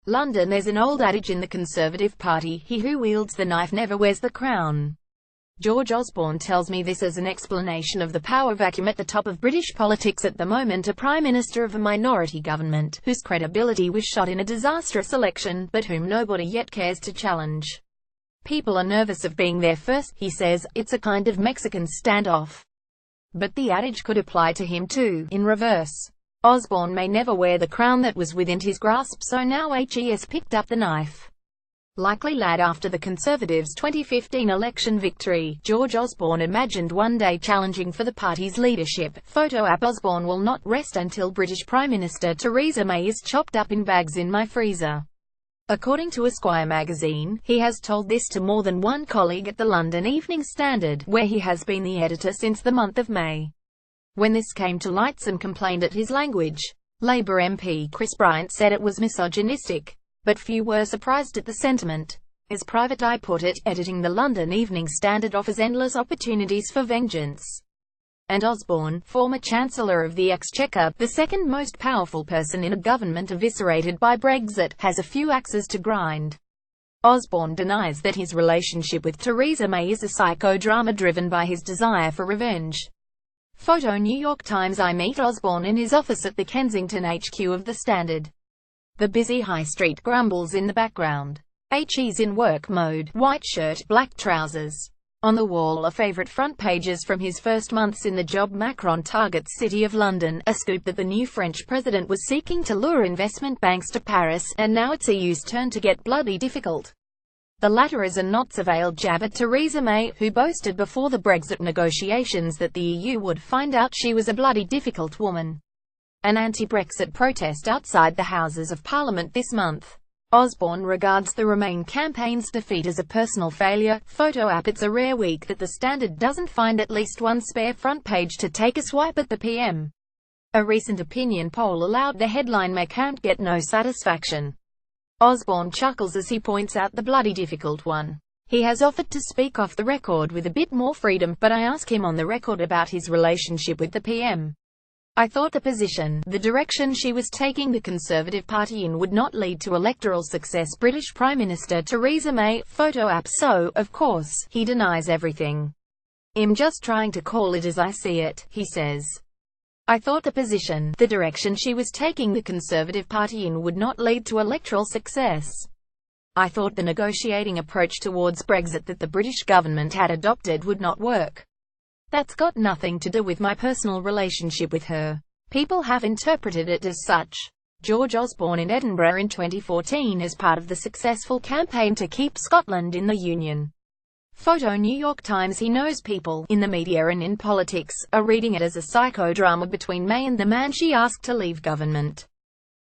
London. There's an old adage in the Conservative Party, he who wields the knife never wears the crown. George Osborne tells me this as an explanation of the power vacuum at the top of British politics at the moment, a Prime Minister of a minority government, whose credibility was shot in a disastrous election, but whom nobody yet cares to challenge. People are nervous of being there first, he says, it's a kind of Mexican standoff. But the adage could apply to him too, in reverse. Osborne may never wear the crown that was within his grasp, so now he has picked up the knife. Likely lad after the Conservatives' 2015 election victory, George Osborne imagined one day challenging for the party's leadership. Photo app. Osborne will not rest until British Prime Minister Theresa May is chopped up in bags in my freezer. According to Esquire magazine, he has told this to more than one colleague at the London Evening Standard, where he has been the editor since the month of May. When this came to light, some complained at his language. Labour MP Chris Bryant said it was misogynistic, but few were surprised at the sentiment. As Private Eye put it, editing the London Evening Standard offers endless opportunities for vengeance. And Osborne, former Chancellor of the Exchequer, the second most powerful person in a government eviscerated by Brexit, has a few axes to grind. Osborne denies that his relationship with Theresa May is a psychodrama driven by his desire for revenge. Photo. New York Times. I meet Osborne in his office at the Kensington HQ of the Standard. The busy high street grumbles in the background. He's in work mode, white shirt, black trousers. On the wall are favourite front pages from his first months in the job. Macron targets City of London, a scoop that the new French president was seeking to lure investment banks to Paris, and now it's EU's turn to get bloody difficult. The latter is a not-so-veiled jab at Theresa May, who boasted before the Brexit negotiations that the EU would find out she was a bloody difficult woman. An anti-Brexit protest outside the Houses of Parliament this month. Osborne regards the Remain campaign's defeat as a personal failure. Photo app. It's a rare week that the Standard doesn't find at least one spare front page to take a swipe at the PM. A recent opinion poll allowed the headline "May can't get no satisfaction." Osborne chuckles as he points out the bloody difficult one. He has offered to speak off the record with a bit more freedom, but I ask him on the record about his relationship with the PM. I thought the position, the direction she was taking the Conservative Party in would not lead to electoral success. British Prime Minister Theresa May. Photo app. So, of course, he denies everything. I'm just trying to call it as I see it, he says. I thought the position, the direction she was taking the Conservative Party in would not lead to electoral success. I thought the negotiating approach towards Brexit that the British government had adopted would not work. That's got nothing to do with my personal relationship with her. People have interpreted it as such. George Osborne in Edinburgh in 2014 as part of the successful campaign to keep Scotland in the Union. Photo. New York Times. He knows people, in the media and in politics, are reading it as a psychodrama between May and the man she asked to leave government.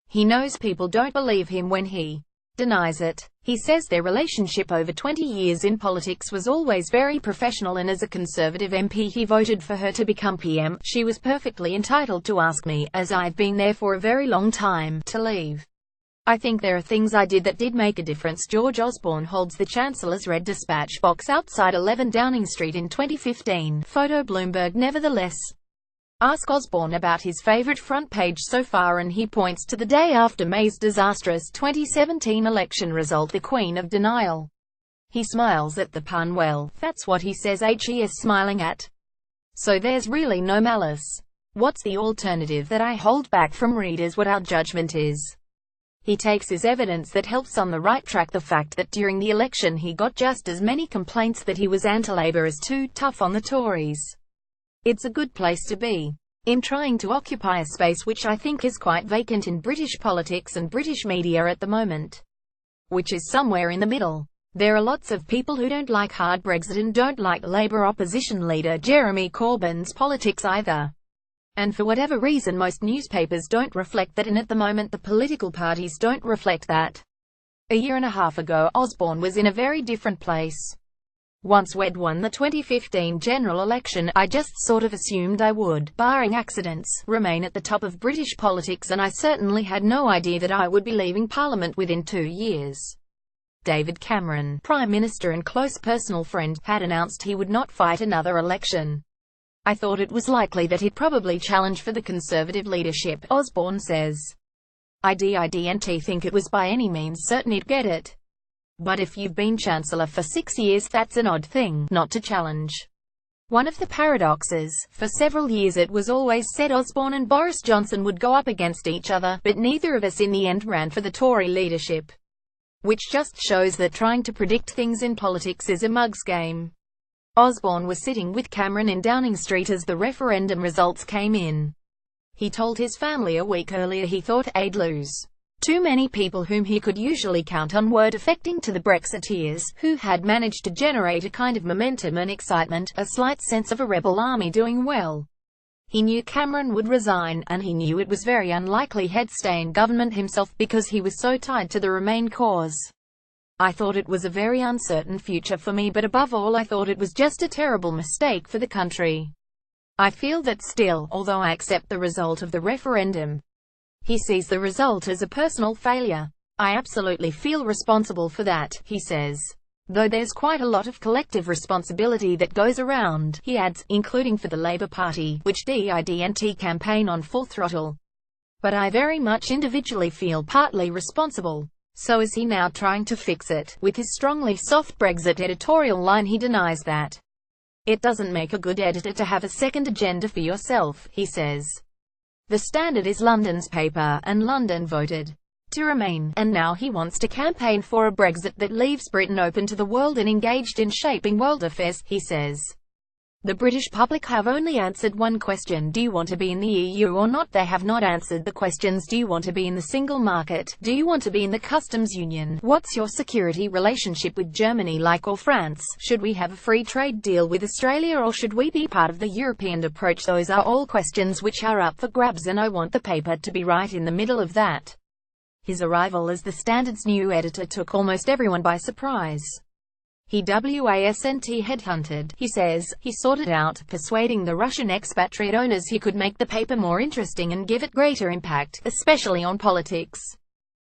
He knows people don't believe him when he denies it. He says their relationship over 20 years in politics was always very professional, and as a Conservative MP he voted for her to become PM. She was perfectly entitled to ask me, as I've been there for a very long time, to leave. I think there are things I did that did make a difference. George Osborne holds the Chancellor's Red Dispatch box outside 11 Downing Street in 2015. Photo. Bloomberg. Nevertheless, ask Osborne about his favourite front page so far and he points to the day after May's disastrous 2017 election result, the Queen of Denial. He smiles at the pun. Well, that's what he says he is smiling at. So there's really no malice. What's the alternative? That I hold back from readers what our judgment is. He takes his evidence that helps on the right track. The fact that during the election he got just as many complaints that he was anti-Labour as too tough on the Tories. It's a good place to be. I'm trying to occupy a space which I think is quite vacant in British politics and British media at the moment, which is somewhere in the middle. There are lots of people who don't like hard Brexit and don't like Labour opposition leader Jeremy Corbyn's politics either. And for whatever reason most newspapers don't reflect that, and at the moment the political parties don't reflect that. A year and a half ago, Osborne was in a very different place. Once we'd won the 2015 general election, I just sort of assumed I would, barring accidents, remain at the top of British politics, and I certainly had no idea that I would be leaving Parliament within 2 years. David Cameron, Prime Minister and close personal friend, had announced he would not fight another election. I thought it was likely that he'd probably challenge for the Conservative leadership, Osborne says. I didn't think it was by any means certain he'd get it. But if you've been Chancellor for 6 years, that's an odd thing not to challenge. One of the paradoxes, for several years it was always said Osborne and Boris Johnson would go up against each other, but neither of us in the end ran for the Tory leadership. Which just shows that trying to predict things in politics is a mug's game. Osborne was sitting with Cameron in Downing Street as the referendum results came in. He told his family a week earlier he thought he'd lose. Too many people whom he could usually count on were defecting to the Brexiteers, who had managed to generate a kind of momentum and excitement, a slight sense of a rebel army doing well. He knew Cameron would resign, and he knew it was very unlikely he'd stay in government himself because he was so tied to the Remain cause. I thought it was a very uncertain future for me, but above all I thought it was just a terrible mistake for the country. I feel that still, although I accept the result of the referendum. He sees the result as a personal failure. I absolutely feel responsible for that, he says. Though there's quite a lot of collective responsibility that goes around, he adds, including for the Labour Party, which didn't campaign on full throttle. But I very much individually feel partly responsible. So is he now trying to fix it? With his strongly soft Brexit editorial line he denies that. It doesn't make a good editor to have a second agenda for yourself, he says. The Standard is London's paper, and London voted to remain, and now he wants to campaign for a Brexit that leaves Britain open to the world and engaged in shaping world affairs, he says. The British public have only answered one question: do you want to be in the EU or not? They have not answered the questions: do you want to be in the single market? Do you want to be in the customs union? What's your security relationship with Germany like, or France? Should we have a free trade deal with Australia, or should we be part of the European approach? Those are all questions which are up for grabs, and I want the paper to be right in the middle of that. His arrival as the Standard's new editor took almost everyone by surprise. He wasn't headhunted, he says. He sorted out, persuading the Russian expatriate owners he could make the paper more interesting and give it greater impact, especially on politics.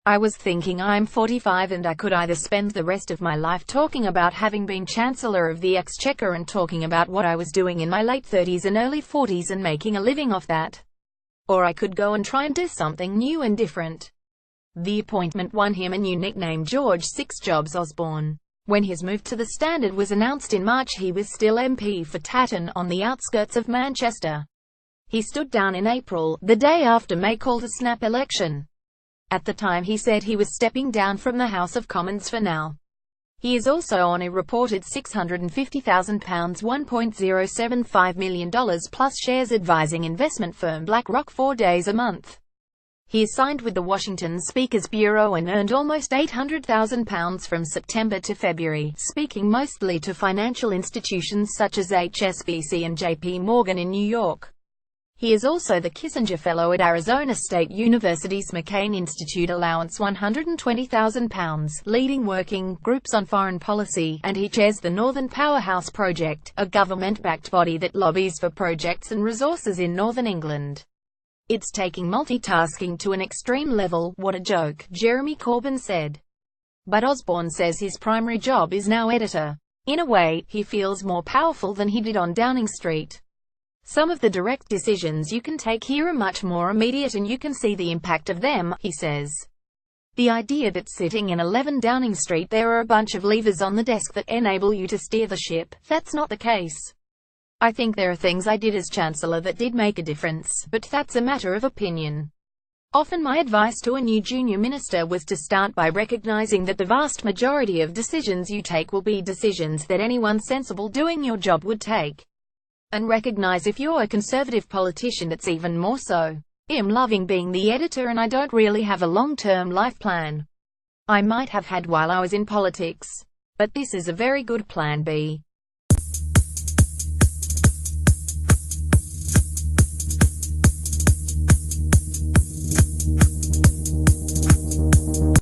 I was thinking, I'm 45 and I could either spend the rest of my life talking about having been Chancellor of the Exchequer and talking about what I was doing in my late 30s and early 40s and making a living off that. Or I could go and try and do something new and different. The appointment won him a new nickname, George Six Jobs Osborne. When his move to the Standard was announced in March, he was still MP for Tatton, on the outskirts of Manchester. He stood down in April, the day after May called a snap election. At the time he said he was stepping down from the House of Commons for now. He is also on a reported £650,000 $1.075 million plus shares advising investment firm BlackRock 4 days a month. He is signed with the Washington Speakers Bureau and earned almost £800,000 from September to February, speaking mostly to financial institutions such as HSBC and JP Morgan in New York. He is also the Kissinger Fellow at Arizona State University's McCain Institute, allowance £120,000, leading working groups on foreign policy, and he chairs the Northern Powerhouse Project, a government-backed body that lobbies for projects and resources in Northern England. It's taking multitasking to an extreme level. What a joke, Jeremy Corbyn said. But Osborne says his primary job is now editor. In a way, he feels more powerful than he did on Downing Street. Some of the direct decisions you can take here are much more immediate and you can see the impact of them, he says. The idea that sitting in 11 Downing Street there are a bunch of levers on the desk that enable you to steer the ship, that's not the case. I think there are things I did as Chancellor that did make a difference, but that's a matter of opinion. Often my advice to a new junior minister was to start by recognizing that the vast majority of decisions you take will be decisions that anyone sensible doing your job would take. And recognize if you're a Conservative politician it's even more so. I'm loving being the editor and I don't really have a long-term life plan. I might have had while I was in politics. But this is a very good plan B.